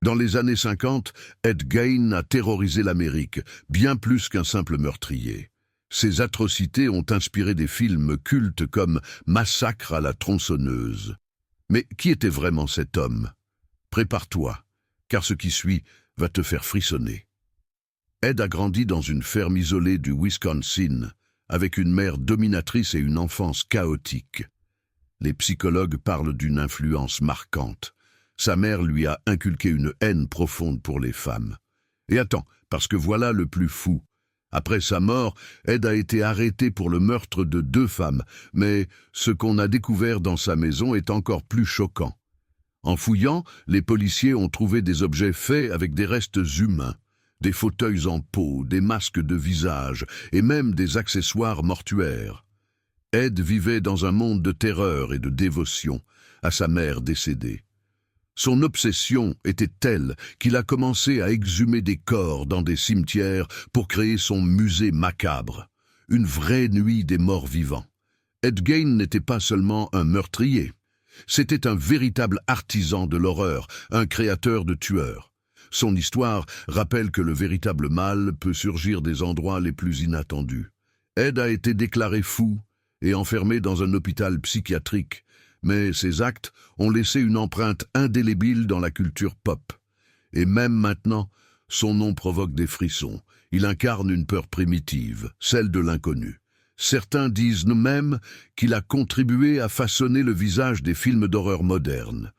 Dans les années 50, Ed Gein a terrorisé l'Amérique, bien plus qu'un simple meurtrier. Ses atrocités ont inspiré des films cultes comme Massacre à la tronçonneuse. Mais qui était vraiment cet homme? Prépare-toi, car ce qui suit va te faire frissonner. Ed a grandi dans une ferme isolée du Wisconsin, avec une mère dominatrice et une enfance chaotique. Les psychologues parlent d'une influence marquante. Sa mère lui a inculqué une haine profonde pour les femmes. Et attends, parce que voilà le plus fou. Après sa mort, Ed a été arrêté pour le meurtre de 2 femmes, mais ce qu'on a découvert dans sa maison est encore plus choquant. En fouillant, les policiers ont trouvé des objets faits avec des restes humains, des fauteuils en peau, des masques de visage et même des accessoires mortuaires. Ed vivait dans un monde de terreur et de dévotion à sa mère décédée. Son obsession était telle qu'il a commencé à exhumer des corps dans des cimetières pour créer son musée macabre, une vraie nuit des morts vivants. Ed Gein n'était pas seulement un meurtrier, c'était un véritable artisan de l'horreur, un créateur de tueurs. Son histoire rappelle que le véritable mal peut surgir des endroits les plus inattendus. Ed a été déclaré fou et enfermé dans un hôpital psychiatrique, mais ses actes ont laissé une empreinte indélébile dans la culture pop. Et même maintenant, son nom provoque des frissons. Il incarne une peur primitive, celle de l'inconnu. Certains disent même qu'il a contribué à façonner le visage des films d'horreur modernes.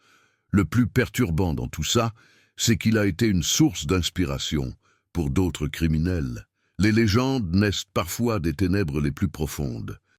Le plus perturbant dans tout ça, c'est qu'il a été une source d'inspiration pour d'autres criminels. Les légendes naissent parfois des ténèbres les plus profondes.